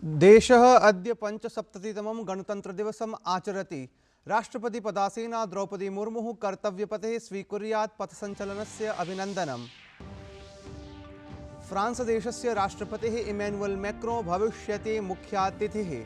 देशः अद्य 75तमं गणतन्त्रदिवसम् आचरति। राष्ट्रपतिपदासीना द्रौपदी मुर्मुः कर्तव्यपथे स्वीकुर्यात् पथसञ्चलनस्य अभिनन्दनम्। फ्रांस देशस्य राष्ट्रपतिः इमैनुअल मैक्रों भविष्यति मुख्यातिथिः।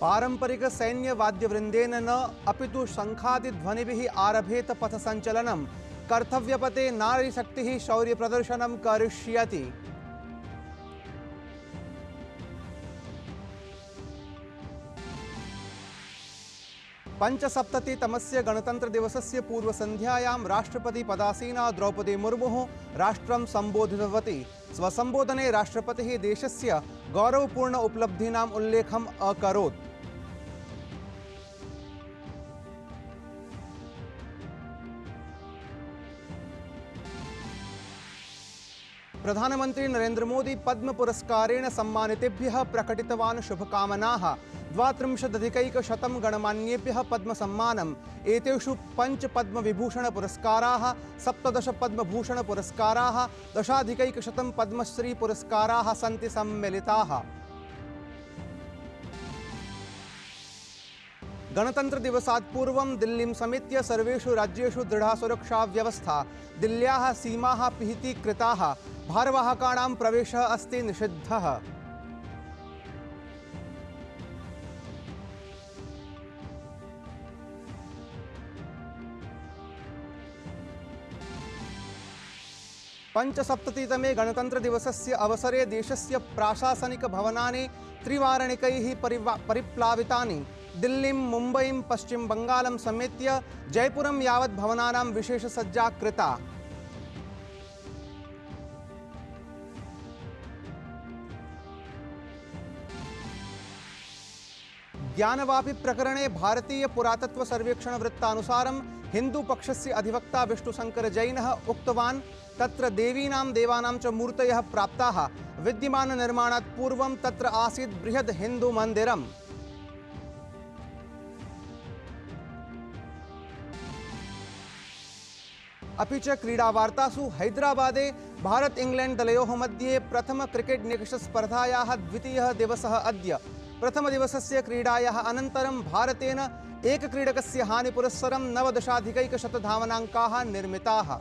पारंपरिक सैन्य वाद्यवृंदेन न अपितु शंखादिध्वनिभिः आरभेत पथसञ्चलनं। कर्तव्यपथे नारीशक्तिः शौर्यप्रदर्शनं करिष्यति। पंचसप्ततितमस्य गणतन्त्रदिवसस्य पूर्वसन्ध्यायां राष्ट्रपतिपदासीना द्रौपदी मुर्मुः राष्ट्रं सम्बोधितवती। स्वसम्बोधने राष्ट्रपतिः देशस्य गौरवपूर्ण उपलब्धीनाम् उल्लेखम् अकरोत्। प्रधानमंत्री नरेंद्र मोदी पद्म पुरस्कारेण सम्मानितेभ्यः प्रकटितवान् शुभकामनाः। 32,100 गणमान्येभ्यः पद्मसम्मानम्। एतेषु 5 पद्मविभूषण पुरस्काराः, 17 पद्मभूषण पुरस्काराः, 10,100 पद्मश्री पुरस्काराः सन्ति सम्मिलिताः। गणतंत्र दिवसात् पूर्वं दिल्लीं समेत्य सर्वेषु राज्येषु दृढा सुरक्षा व्यवस्था। दिल्ल्याः सीमाः पिहितीकृताः। भारवाहकाणां प्रवेशः अस्ति निषिद्धः। पंचसप्ततितमे गणतन्त्रदिवसस्य अवसरे देशस्य प्राशासनिक भवनानि त्रिवारणिकैः परिप्लावितानि। दिल्लीं, मुम्बईं, पश्चिम बंगालं समेत्य जयपुरं यावत् भवनानां विशेषसज्जा कृता। ज्ञानवापी प्रकरणे भारतीय पुरातत्व सर्वेक्षण वृत्तानुसारं हिंदू पक्षस्य अधिवक्ता विष्णुशंकर जैनः उक्तवान् तत्र देवीनां देवानां च मूर्तयः प्राप्ताः। विद्यमान निर्माणात् पूर्वं तत्र आसीत् बृहद् हिंदू मन्दिरम्। अपि च क्रीडावार्तासु हैदराबादे भारत इंग्लैंड दलयोः मध्ये प्रथम क्रिकेट निकषस्पर्धायाः द्वितीयः दिवसः अद्य। प्रथमदिवसस्य क्रीडायाः अनन्तरं भारतेन एकक्रीडकस्य हानिपुरस्सरं 19,100 धावनाङ्काः निर्मिताः।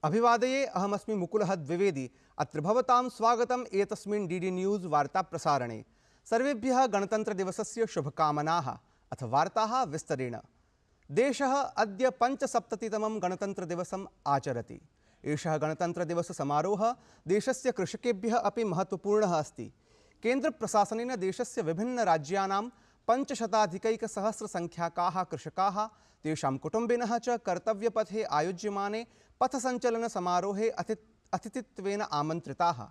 अभिवादये, अहमस्मि मुकुलः द्विवेदी। अत्र भवतां स्वागतम् एतस्मिन् डीडी न्यूज़ वार्ता प्रसारणे। सर्वेभ्यः गणतन्त्रदिवसस्य शुभकामनाः। अथ वार्ताः विस्तरेण। देशः अद्य 75तमं गणतन्त्रदिवसम् आचरति। एषः गणतन्त्रदिवससमारोहः देशस्य कृषकेभ्यः अपि महत्त्वपूर्णः अस्ति। केन्द्रप्रशासनेन देशस्य विभिन्नराज्यानां 500,000 कृषकाः, तेषां कुटुम्बिनः च कर्तव्यपथे आयोज्यमाने पथसञ्चलनसमारोहे अतिथित्वेन आमन्त्रिताः।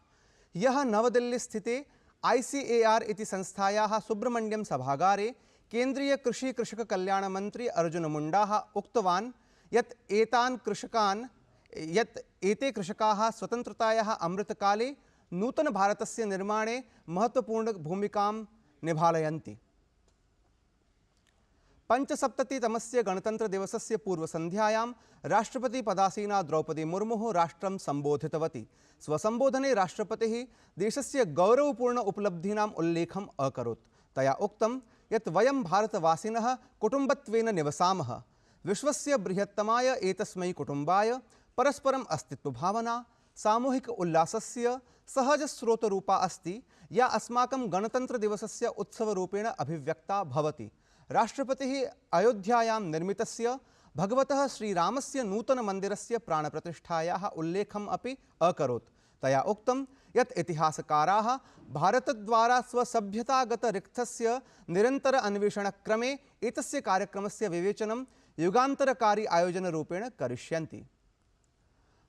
यः नवदिल्लीस्थिते ICAR इति संस्थायाः सुब्रह्मण्यम सभागारे केन्द्रीय कृषि कृषक कल्याण मंत्री अर्जुन मुंडाः उक्तवान् यत् एते कृषकाः स्वतन्त्रतायाः अमृतकाले नूतन भारतस्य निर्माणे महत्वपूर्ण भूमिकां निभालयन्ति। पंचसप्ततितमस्य गणतन्त्रदिवसस्य पूर्वसन्ध्यायां राष्ट्रपतिपदासीना द्रौपदी मुर्मुः राष्ट्रं सम्बोधितवती। स्वसम्बोधने राष्ट्रपतिः देशस्य गौरवपूर्ण उपलब्धीनाम् उल्लेखम् अकरोत्। तया उक्तं यत् वयं भारतवासिनः कुटुम्बत्वेन निवसामः। विश्वस्य बृहत्तमाय एतस्मै कुटुम्बाय परस्परम् अस्तित्वभावना सामूहिक उल्लासस्य सहजस्रोतरूपा अस्ति, या अस्माकं गणतन्त्रदिवसस्य उत्सवरूपेण अभिव्यक्ता भवति। राष्ट्रपतिः अयोध्यायां निर्मितस्य भगवतः श्रीरामस्य नूतनमन्दिरस्य प्राणप्रतिष्ठायाः उल्लेखम् अपि अकरोत्। तया उक्तं यत् इतिहासकाराः भारतद्वारा स्वसभ्यतागतरिक्थस्य निरन्तर अन्वेषणक्रमे एतस्य कार्यक्रमस्य विवेचनं युगान्तरकारी आयोजनरूपेण करिष्यन्ति।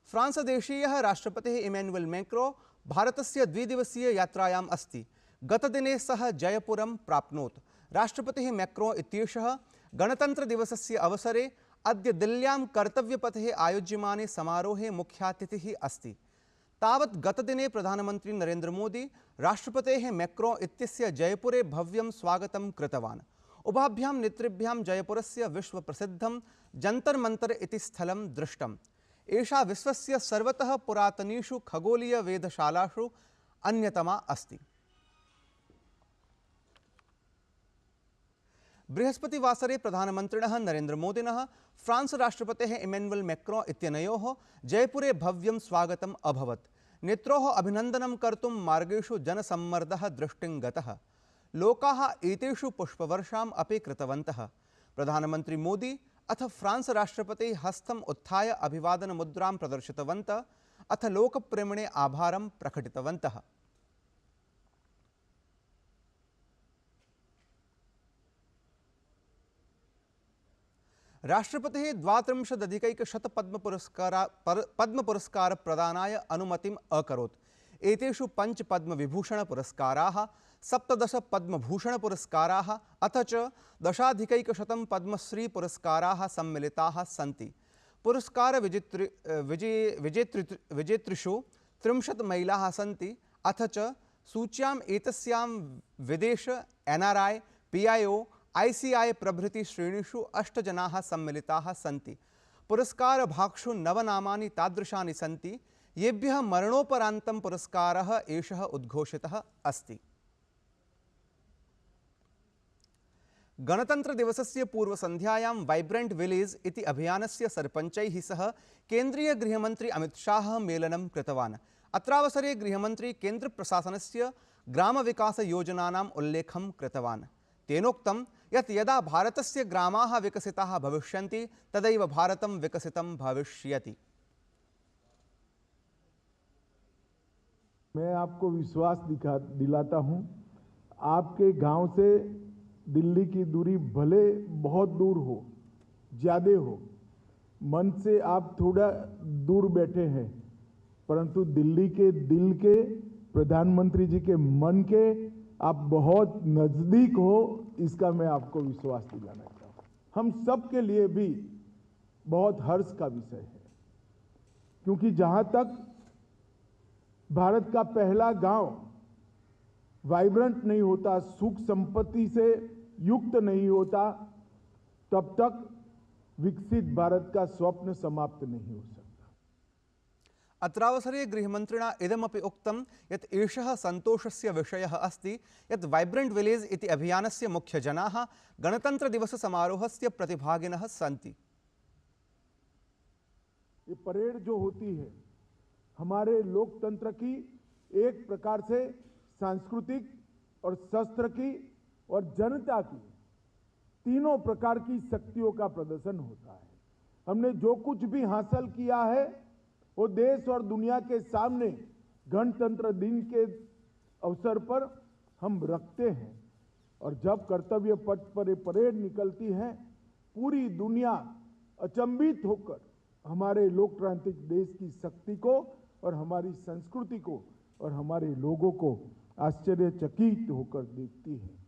फ्रांसदेशीयः राष्ट्रपतिः इमैनुअल मैक्रों भारतस्य द्विदिवसीय यात्रायाम् अस्ति। गतदिने सः जयपुरं प्राप्नोत्। राष्ट्रपतिः मैक्रों इत्येषः गणतन्त्रदिवसस्य अवसरे अद्य दिल्ल्यां कर्तव्यपथे आयोज्यमाने समारोहे मुख्यातिथिः अस्ति। तावत् गतदिने प्रधानमंत्री नरेंद्र मोदी राष्ट्रपतेः मैक्रोन् इत्यस्य जयपुरे भव्यं स्वागतं कृतवान्। उभाभ्यां नेतृभ्यां जयपुरस्य विश्वप्रसिद्धं जंतर मंतर इति स्थलं दृष्टम्। एषा विश्वस्य सर्वतः पुरातनीषु खगोलीय वेधशालासु अन्यतमा अस्ति। बृहस्पतिवासरे प्रधानमन्त्रिणः नरेंद्र मोदिनः फ्रांस राष्ट्रपतेः इमैनुअल मैक्रोन् इत्यनयोः जयपुरे भव्यं स्वागतम् अभवत्। नेत्रोः अभिनन्दनं कर्तुं मार्गेषु जनसम्मर्दः दृष्टिं गतः। लोकाः एतेषु पुष्पवर्षाम् अपि कृतवन्तः। प्रधानमन्त्री मोदी अथ फ्रांस राष्ट्रपतेः हस्तम् उत्थाय अभिवादन मुद्रां प्रदर्शितवन्तः अथ लोकप्रेमणे आभारं प्रकटितवन्तः। राष्ट्रपतिः 32 पद्मपुरस्कार प्रदानाय अनुमतिम् अकरोत्। एतेषु 5 पद्मविभूषणपुरस्काराः, 17 पद्मभूषणपुरस्काराः अथ च 10 पद्मश्री पुरस्काराः सम्मिलिताः सन्ति। पुरस्कार विजेतृषु 30 महिलाः सन्ति अथ च सूच्याम् एतस्यां विदेश, NRI, PIO, ICI प्रभृति श्रेणीषु 8 जनाः सम्मिलिताः सन्ति। पुरस्कारभाक्षु 9 नामानि तादृशानि सन्ति येभ्यः मरणोपरान्तं पुरस्कारः एषः उद्घोषितः अस्ति। गणतन्त्रदिवसस्य पूर्वसन्ध्यायां वाइब्रेंट विलेज इति अभियानस्य सरपञ्चैः सह केन्द्रीय गृहमन्त्री अमित शाह मेलनं कृतवान्। अत्रावसरे गृहमन्त्री केन्द्रप्रशासनस्य ग्रामविकासयोजनानाम् उल्लेखं कृतवान्। तेनोक्तं यत् यदा भारतस्य ग्रामाः विकसिताः भविष्यन्ति तदैव भारतं विकसितं भविष्यति। मैं आपको विश्वास दिलाता हूं, आपके गांव से दिल्ली की दूरी भले बहुत दूर हो, ज्यादा हो, मन से आप थोड़ा दूर बैठे हैं, परंतु दिल्ली के दिल के, प्रधानमंत्री जी के मन के आप बहुत नजदीक हो, इसका मैं आपको विश्वास दिलाना चाहता हूं। हम सब के लिए भी बहुत हर्ष का विषय है, क्योंकि जहां तक भारत का पहला गांव वाइब्रेंट नहीं होता, सुख संपत्ति से युक्त नहीं होता, तब तक विकसित भारत का स्वप्न समाप्त नहीं हो सकता। अत्रावसरे गृहमन्त्रिणा इदमपि उक्तं यत् एषः सन्तोषस्य विषयः अस्ति यत् वाइब्रेंट विलेज इति अभियानस्य मुख्यजनाः गणतन्त्रदिवससमारोहस्य प्रतिभागिनः सन्ति। ये परेड जो होती है हमारे लोकतंत्र की एक प्रकार से सांस्कृतिक और शस्त्र की और जनता की तीनों प्रकार की शक्तियों का प्रदर्शन होता है। हमने जो कुछ भी हासिल किया है वो देश और दुनिया के सामने गणतंत्र दिन के अवसर पर हम रखते हैं, और जब कर्तव्य पथ पर ये परेड निकलती है, पूरी दुनिया अचंभित होकर हमारे लोकतांत्रिक देश की शक्ति को और हमारी संस्कृति को और हमारे लोगों को आश्चर्यचकित होकर देखती है।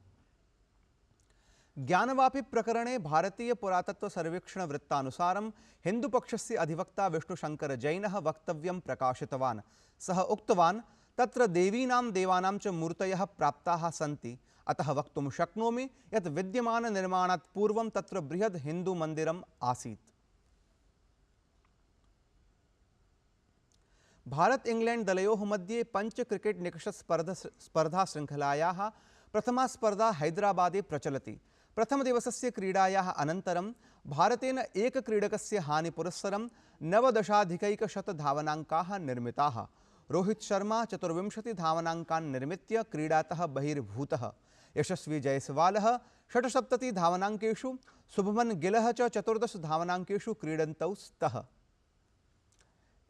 ज्ञानवापी प्रकरणे भारतीय पुरातत्व सर्वेक्षण वृत्तानुसारं हिंदुपक्षस्य अधिवक्ता विष्णुशंकर जैनः वक्तव्यं प्रकाशितवान्। सः उक्तवान् तत्र देवीनां देवानां च मूर्तयः प्राप्ताः सन्ति, अतः वक्तुं शक्नोमि यत् विद्यमाननिर्माणात् पूर्वं तत्र बृहद् हिन्दुमन्दिरम् आसीत्। भारत इंग्लैंड दलयोः मध्ये पंच क्रिकेट निकष स्पर्धा श्रृंखलायाः प्रथमा स्पर्धा हैदराबादे प्रचलति। प्रथम दिवसस्य क्रीडायाः अनन्तरं भारतेन एकक्रीडकस्य हानिपुरस्सरं 19 धावनाङ्काः निर्मिताः। रोहित शर्मा 24 धावनाङ्कान् निर्मित्य क्रीडातः बहिर्भूतः। यशस्वी जयसवालः 76 धावनाङ्केषु, शुभमन गिलः च 14 धावनाङ्केषु क्रीडन्तौ स्तः।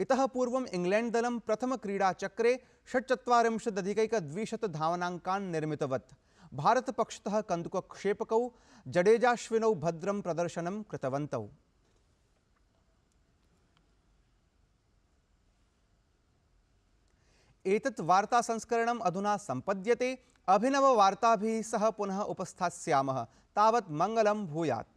इतः पूर्वं इंग्लैंड दलं प्रथम क्रीडाचक्रे 46 धावनाङ्कान् निर्मितवत्। भारत पक्षतः कन्दुकक्षेपकौ जडेजाश्विनौ भद्रं प्रदर्शनं कृतवन्तौ। एतत् वार्ता संस्करणम् अधुना सम्पद्यते। अभिनववार्ताभिः सह पुनः उपस्थास्यामः। तावत् मङ्गलं भूयात्।